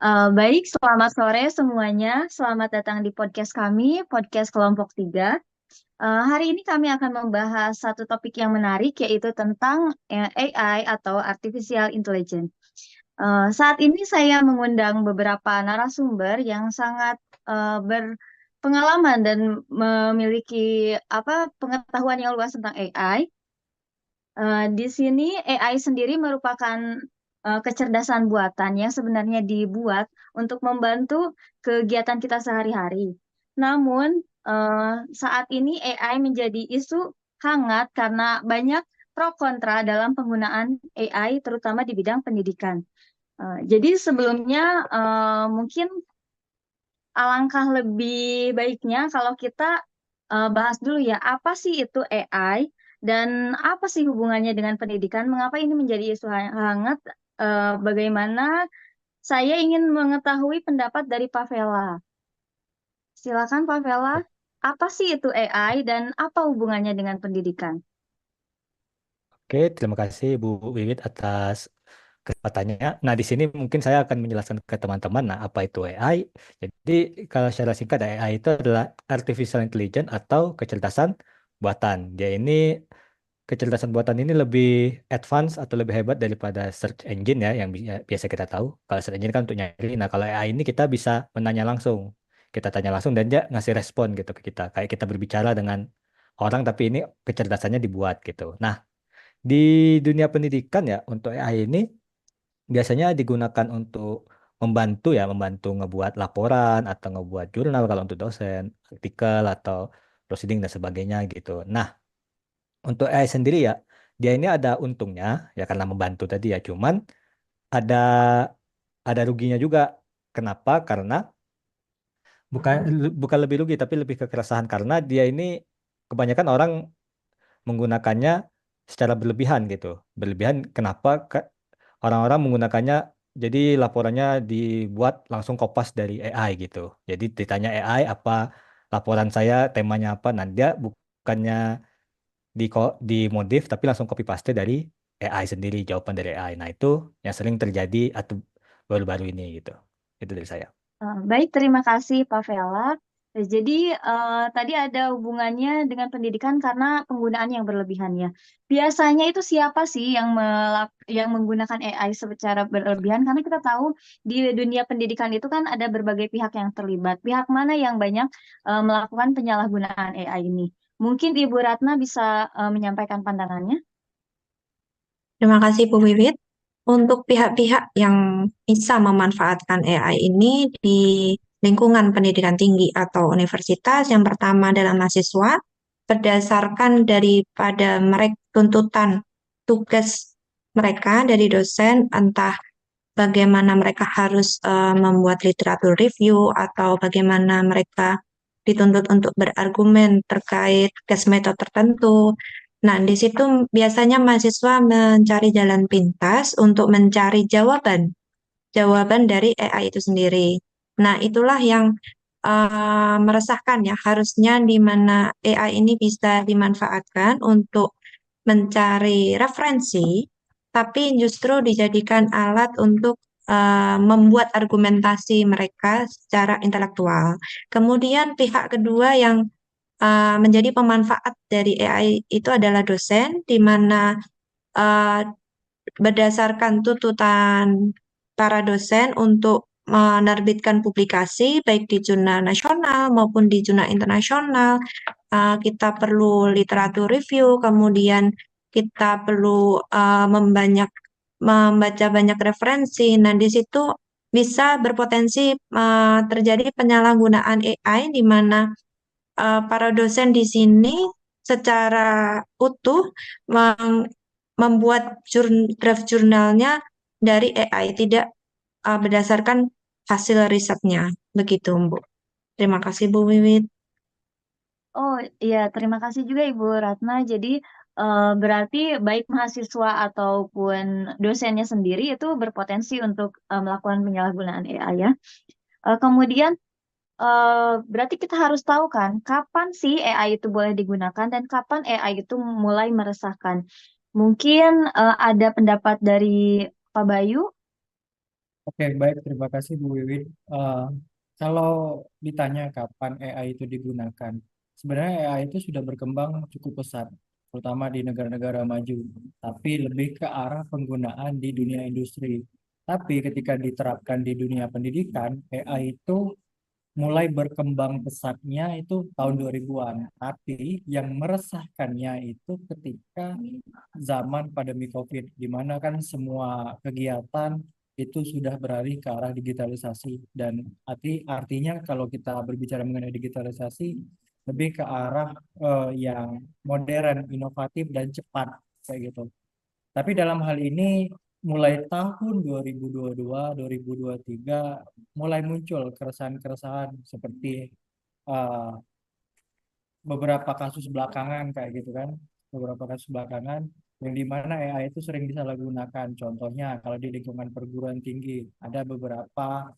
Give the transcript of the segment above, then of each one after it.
Baik, selamat sore semuanya. Selamat datang di podcast kami, podcast Kelompok 3. Hari ini kami akan membahas satu topik yang menarik, yaitu tentang AI atau Artificial Intelligence. Saat ini saya mengundang beberapa narasumber yang sangat berpengalaman dan memiliki pengetahuan yang luas tentang AI. Di sini AI sendiri merupakan kecerdasan buatan yang sebenarnya dibuat untuk membantu kegiatan kita sehari-hari. Namun, saat ini AI menjadi isu hangat karena banyak pro kontra dalam penggunaan AI, terutama di bidang pendidikan. Jadi sebelumnya mungkin alangkah lebih baiknya kalau kita bahas dulu ya, apa sih itu AI dan apa sih hubungannya dengan pendidikan? Mengapa ini menjadi isu hangat? Bagaimana saya ingin mengetahui pendapat dari Pak Vela. Silakan Pak Vela, apa sih itu AI dan apa hubungannya dengan pendidikan? Oke, terima kasih Bu Wiwit atas kesempatannya. Nah, di sini mungkin saya akan menjelaskan ke teman-teman, nah apa itu AI. Jadi, kalau secara singkat, AI itu adalah Artificial Intelligence atau kecerdasan buatan. Dia ini, kecerdasan buatan ini lebih advance atau lebih hebat daripada search engine ya, yang biasa kita tahu. Kalau search engine kan untuk nyari. Nah, kalau AI ini kita bisa menanya langsung. Kita tanya langsung dan dia ngasih respon gitu ke kita. Kayak kita berbicara dengan orang, tapi ini kecerdasannya dibuat gitu. Nah, di dunia pendidikan ya, untuk AI ini biasanya digunakan untuk membantu ya, membantu ngebuat laporan atau ngebuat jurnal kalau untuk dosen, artikel atau proceeding dan sebagainya gitu. Nah, untuk AI sendiri ya, dia ini ada untungnya ya karena membantu tadi ya, cuman ada ada ruginya juga. Kenapa? Karena bukan bukan lebih rugi tapi lebih kekeresahan karena dia ini kebanyakan orang menggunakannya secara berlebihan gitu. Berlebihan kenapa? Orang-orang menggunakannya jadi laporannya dibuat langsung kopas dari AI gitu. Jadi ditanya AI apa laporan saya temanya apa, nah dia bukannya dimodif tapi langsung copy paste dari AI sendiri, jawaban dari AI. Nah, itu yang sering terjadi atau baru-baru ini gitu. Itu dari saya. Baik, terima kasih Pak Vela. Jadi tadi ada hubungannya dengan pendidikan karena penggunaan yang berlebihan ya. Biasanya itu siapa sih yang menggunakan AI secara berlebihan? Karena kita tahu di dunia pendidikan itu kan ada berbagai pihak yang terlibat. Pihak mana yang banyak melakukan penyalahgunaan AI ini? Mungkin Ibu Ratna bisa menyampaikan pandangannya. Terima kasih Bu Wiwit. Untuk pihak-pihak yang bisa memanfaatkan AI ini di lingkungan pendidikan tinggi atau universitas, yang pertama adalah mahasiswa, berdasarkan daripada mereka tuntutan tugas mereka dari dosen, entah bagaimana mereka harus membuat literatur review atau bagaimana mereka dituntut untuk berargumen terkait case method tertentu. Nah, di situ biasanya mahasiswa mencari jalan pintas untuk mencari jawaban dari AI itu sendiri. Nah, itulah yang meresahkan ya, harusnya di mana AI ini bisa dimanfaatkan untuk mencari referensi, tapi justru dijadikan alat untuk membuat argumentasi mereka secara intelektual. Kemudian pihak kedua yang menjadi pemanfaat dari AI itu adalah dosen, di mana uh, berdasarkan tuntutan para dosen untuk menerbitkan publikasi baik di jurnal nasional maupun di jurnal internasional. Kita perlu literatur review, kemudian kita perlu membaca banyak referensi. Nah, di situ bisa berpotensi terjadi penyalahgunaan AI di mana para dosen di sini secara utuh meng- membuat draft jurnalnya dari AI, tidak berdasarkan hasil risetnya. Begitu, Bu. Terima kasih, Bu Wiwit. Oh iya, terima kasih juga Ibu Ratna. Jadi berarti baik mahasiswa ataupun dosennya sendiri itu berpotensi untuk melakukan penyalahgunaan AI ya. Kemudian berarti kita harus tahu kan kapan sih AI itu boleh digunakan dan kapan AI itu mulai meresahkan. Mungkin ada pendapat dari Pak Bayu. Oke, baik. Terima kasih Bu Wiwin. Kalau ditanya kapan AI itu digunakan, sebenarnya AI itu sudah berkembang cukup pesat, terutama di negara-negara maju. Tapi lebih ke arah penggunaan di dunia industri. Tapi ketika diterapkan di dunia pendidikan, AI itu mulai berkembang pesatnya itu tahun 2000-an. Tapi yang meresahkannya itu ketika zaman pandemi COVID, di mana kan semua kegiatan itu sudah beralih ke arah digitalisasi. Dan artinya kalau kita berbicara mengenai digitalisasi, lebih ke arah yang modern, inovatif, dan cepat, kayak gitu. Tapi dalam hal ini mulai tahun 2022, 2023 mulai muncul keresahan-keresahan seperti uh, beberapa kasus belakangan kayak gitu kan. Beberapa kasus belakangan yang dimana AI itu sering disalahgunakan. Contohnya kalau di lingkungan perguruan tinggi ada beberapa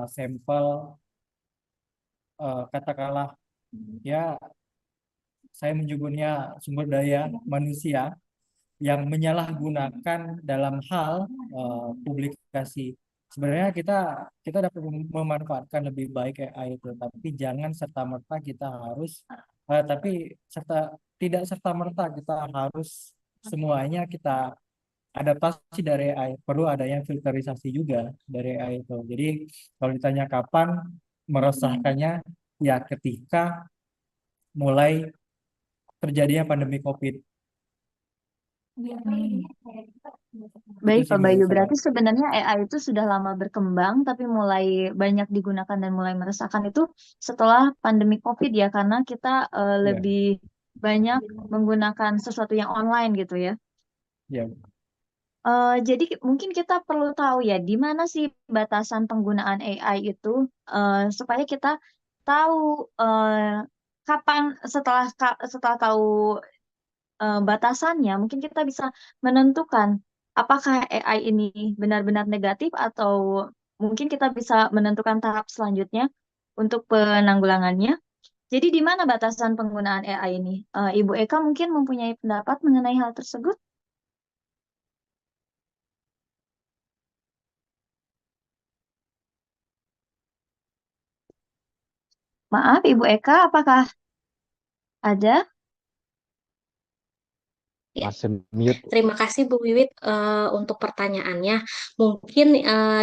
sampel katakanlah ya saya menyebutnya sumber daya manusia yang menyalahgunakan dalam hal publikasi. Sebenarnya kita kita dapat memanfaatkan lebih baik AI itu, tapi jangan serta merta kita harus, tapi tidak serta merta kita harus semuanya kita adaptasi dari AI. Perlu adanya filterisasi juga dari AI itu. Jadi kalau ditanya kapan meresahkannya, ya ketika mulai terjadinya pandemi COVID. Baik, Itu sih Pak menurut Bayu. saya. Berarti sebenarnya AI itu sudah lama berkembang, tapi mulai banyak digunakan dan mulai meresahkan itu setelah pandemi COVID ya, karena kita Ya, lebih banyak menggunakan sesuatu yang online gitu ya. ya. Jadi mungkin kita perlu tahu ya, di mana sih batasan penggunaan AI itu, supaya kita tahu kapan setelah tahu batasannya, mungkin kita bisa menentukan apakah AI ini benar-benar negatif atau mungkin kita bisa menentukan tahap selanjutnya untuk penanggulangannya. Jadi di mana batasan penggunaan AI ini? Ibu Eka mungkin mempunyai pendapat mengenai hal tersebut? Maaf, Ibu Eka, apakah ada? Ya, Masih mute. terima kasih Bu Wiwit untuk pertanyaannya. Mungkin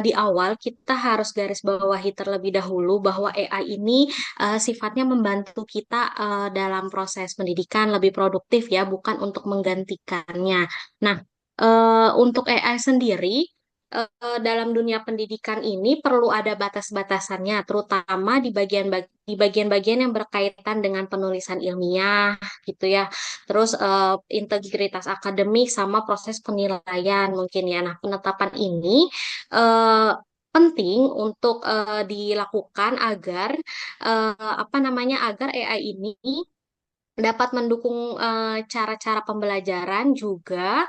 di awal kita harus garis bawahi terlebih dahulu bahwa AI ini sifatnya membantu kita dalam proses pendidikan lebih produktif ya, bukan untuk menggantikannya. Nah, untuk AI sendiri dalam dunia pendidikan ini perlu ada batas-batasannya, terutama di bagian-bagian yang berkaitan dengan penulisan ilmiah gitu ya. Terus integritas akademik sama proses penilaian mungkin ya. Nah, penetapan ini eh, penting untuk dilakukan agar apa namanya agar AI ini dapat mendukung cara-cara pembelajaran juga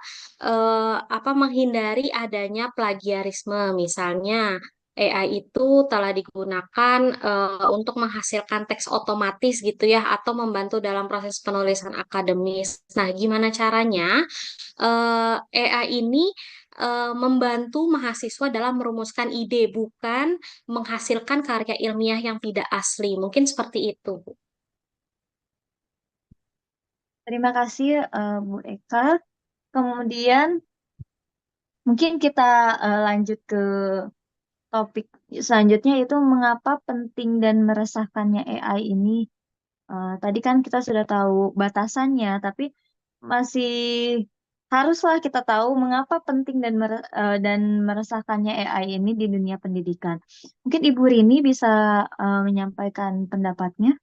apa menghindari adanya plagiarisme. Misalnya AI itu telah digunakan untuk menghasilkan teks otomatis gitu ya atau membantu dalam proses penulisan akademis. Nah, gimana caranya AI ini membantu mahasiswa dalam merumuskan ide bukan menghasilkan karya ilmiah yang tidak asli. Mungkin seperti itu, Bu. Terima kasih, Bu Eka. Kemudian mungkin kita lanjut ke topik selanjutnya, itu mengapa penting dan meresahkannya AI ini. Tadi kan kita sudah tahu batasannya, tapi masih haruslah kita tahu mengapa penting dan meresahkannya AI ini di dunia pendidikan. Mungkin Ibu Rini bisa menyampaikan pendapatnya.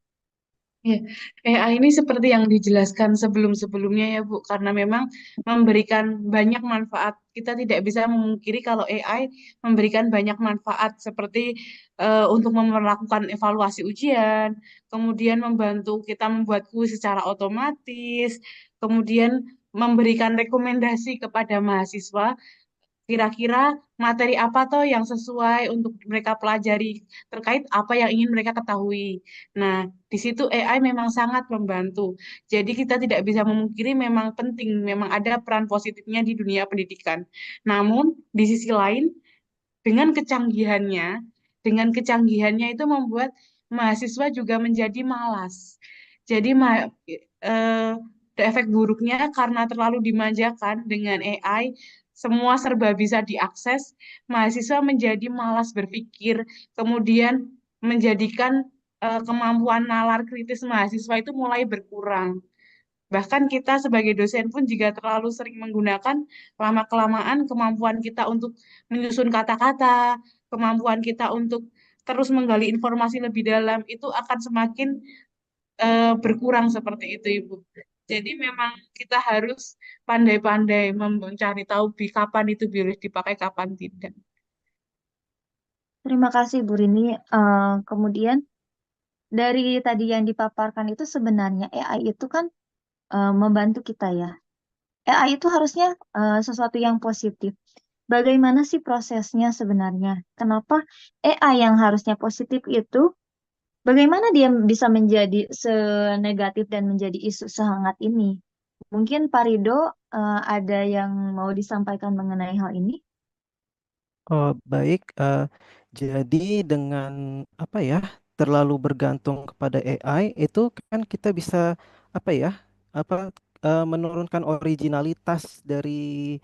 Ya, AI ini seperti yang dijelaskan sebelum-sebelumnya ya Bu, karena memang memberikan banyak manfaat. Kita tidak bisa memungkiri kalau AI memberikan banyak manfaat seperti untuk melakukan evaluasi ujian, kemudian membantu kita membuat kuis secara otomatis, kemudian memberikan rekomendasi kepada mahasiswa kira-kira materi apa toh yang sesuai untuk mereka pelajari terkait apa yang ingin mereka ketahui. Nah, di situ AI memang sangat membantu. Jadi kita tidak bisa memungkiri memang penting, memang ada peran positifnya di dunia pendidikan. Namun di sisi lain dengan kecanggihannya itu membuat mahasiswa juga menjadi malas. Jadi efek buruknya karena terlalu dimanjakan dengan AI, semua serba bisa diakses, mahasiswa menjadi malas berpikir, kemudian menjadikan kemampuan nalar kritis mahasiswa itu mulai berkurang. Bahkan kita sebagai dosen pun jika terlalu sering menggunakan, lama-kelamaan kemampuan kita untuk menyusun kata-kata, kemampuan kita untuk terus menggali informasi lebih dalam itu akan semakin berkurang seperti itu, Ibu. Jadi memang kita harus pandai-pandai mencari tahu kapan itu boleh dipakai, kapan tidak. Terima kasih Bu Rini. Kemudian dari tadi yang dipaparkan itu sebenarnya AI itu kan membantu kita ya. AI itu harusnya sesuatu yang positif. Bagaimana sih prosesnya sebenarnya? Kenapa AI yang harusnya positif itu, bagaimana dia bisa menjadi senegatif dan menjadi isu sehangat ini? Mungkin Pak Rido ada yang mau disampaikan mengenai hal ini? Oh, baik. Jadi dengan apa ya, terlalu bergantung kepada AI itu kan kita bisa apa ya, apa menurunkan originalitas dari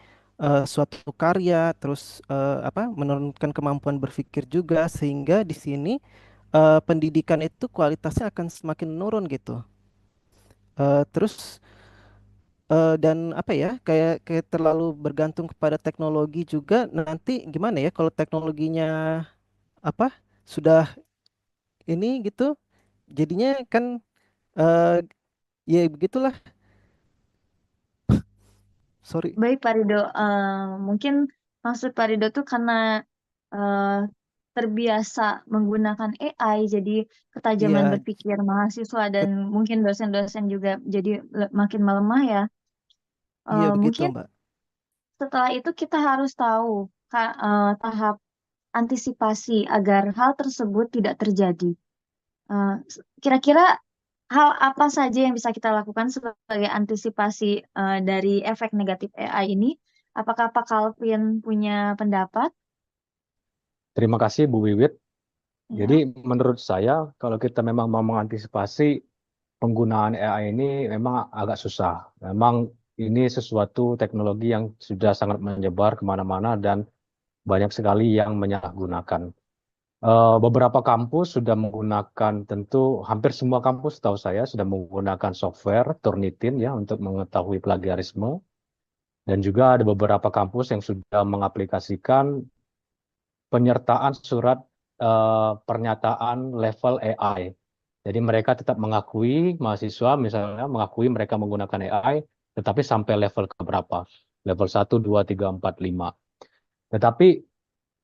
suatu karya, terus apa menurunkan kemampuan berpikir juga sehingga di sini pendidikan itu kualitasnya akan semakin menurun gitu. Terus dan apa ya kayak terlalu bergantung kepada teknologi juga nanti gimana ya kalau teknologinya apa sudah ini gitu jadinya kan eh ya begitulah, sorry. Baik Pak Rido, mungkin maksud Pak Rido tuh karena eh, terbiasa menggunakan AI, jadi ketajaman Iya, berpikir mahasiswa dan ke- mungkin dosen-dosen juga jadi makin melemah ya. iya begitu Mungkin Mbak. setelah itu kita harus tahu tahap antisipasi agar hal tersebut tidak terjadi. Kira-kira hal apa saja yang bisa kita lakukan sebagai antisipasi dari efek negatif AI ini? Apakah Pak Calvin punya pendapat? Terima kasih Bu Wiwit. Jadi Ya. menurut saya kalau kita memang mau mengantisipasi penggunaan AI ini memang agak susah. Memang ini sesuatu teknologi yang sudah sangat menyebar kemana-mana dan banyak sekali yang menyalahgunakan. Beberapa kampus sudah menggunakan, tentu hampir semua kampus tahu saya sudah menggunakan software Turnitin ya untuk mengetahui plagiarisme. Dan juga ada beberapa kampus yang sudah mengaplikasikan penyertaan surat pernyataan level AI. Jadi mereka tetap mengakui, mahasiswa misalnya mengakui mereka menggunakan AI, tetapi sampai level keberapa? Level 1, 2, 3, 4, 5. Tetapi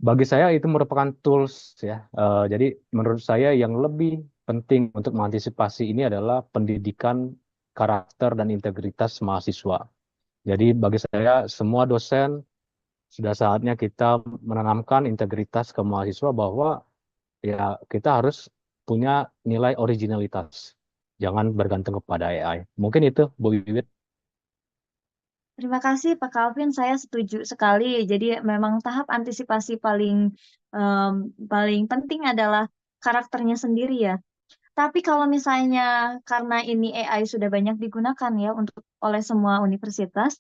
bagi saya itu merupakan tools ya. Jadi menurut saya yang lebih penting untuk mengantisipasi ini adalah pendidikan karakter dan integritas mahasiswa. Jadi bagi saya semua dosen sudah saatnya kita menanamkan integritas ke mahasiswa bahwa ya kita harus punya nilai originalitas. Jangan bergantung kepada AI. Mungkin itu Bu Wiwit. Terima kasih Pak Calvin, saya setuju sekali. Jadi memang tahap antisipasi em, paling penting adalah karakternya sendiri ya. Tapi kalau misalnya karena ini AI sudah banyak digunakan ya untuk oleh semua universitas,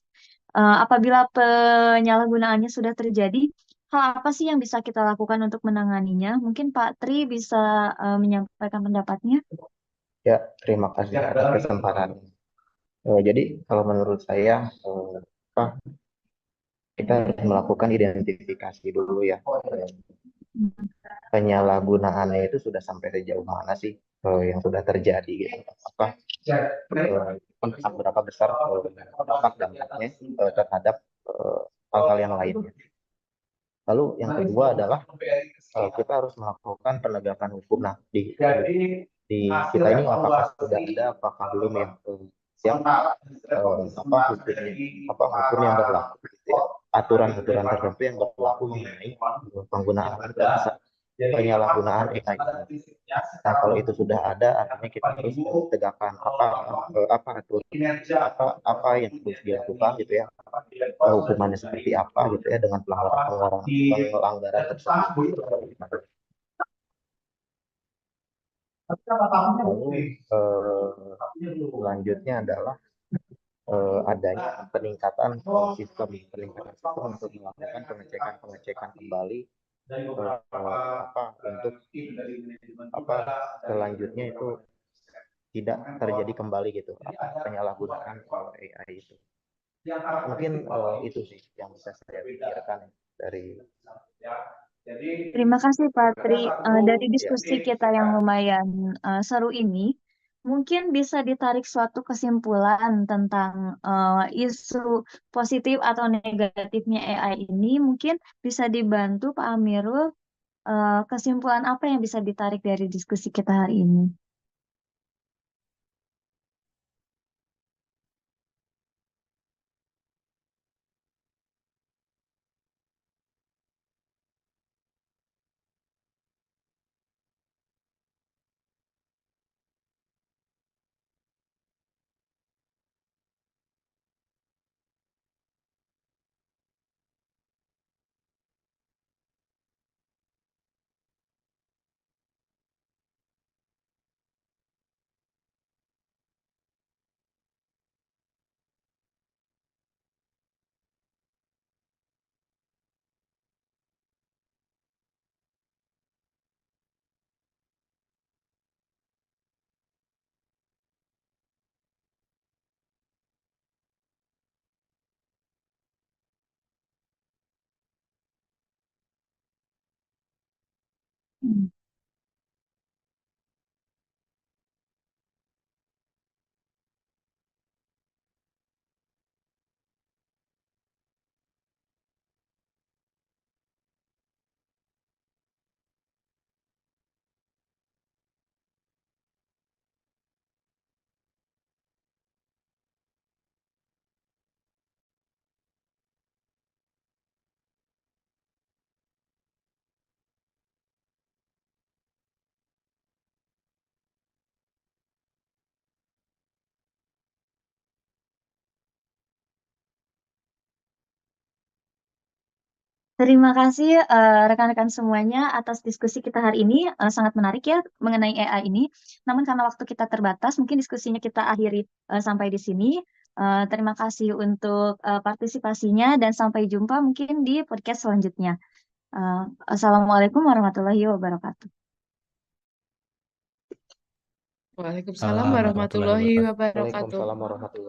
apabila penyalahgunaannya sudah terjadi, hal apa sih yang bisa kita lakukan untuk menanganinya? Mungkin Pak Tri bisa menyampaikan pendapatnya. Ya, terima kasih atas kesempatan. Jadi kalau menurut saya apa, kita harus melakukan identifikasi dulu ya. Penyalahgunaannya itu sudah sampai sejauh mana sih yang sudah terjadi gitu. Apa berapa besar dampak dampaknya terhadap hal-hal yang lainnya. Lalu yang kedua adalah kita harus melakukan penegakan hukum. Nah, di kita ini apakah sudah ada, apakah belum ya siap hukum yang berlaku, gitu ya. Aturan-aturan tertentu yang berlaku mengenai penggunaan penyalahgunaan AI. Nah, kalau itu sudah ada, artinya kita harus tegakkan apa apa yang harus dilakukan gitu ya, hukumannya seperti apa gitu ya dengan pelanggaran tersebut. Lalu selanjutnya adalah adanya peningkatan sistem untuk melakukan pengecekan kembali untuk selanjutnya itu tidak terjadi kembali gitu penyalahgunaan AI itu. Mungkin itu sih yang bisa saya pikirkan dari. Terima kasih Pak Tri. Dari diskusi kita yang lumayan seru ini, mungkin bisa ditarik suatu kesimpulan tentang isu positif atau negatifnya AI ini. Mungkin bisa dibantu Pak Amirul, kesimpulan apa yang bisa ditarik dari diskusi kita hari ini? Hmm. Terima kasih rekan-rekan semuanya atas diskusi kita hari ini. Sangat menarik ya mengenai AI ini. Namun karena waktu kita terbatas, mungkin diskusinya kita akhiri sampai di sini. Terima kasih untuk partisipasinya dan sampai jumpa mungkin di podcast selanjutnya. Assalamualaikum warahmatullahi wabarakatuh. Waalaikumsalam Assalamualaikum warahmatullahi warahmatullahi wabarakatuh. wabarakatuh. Waalaikumsalam warahmatullahi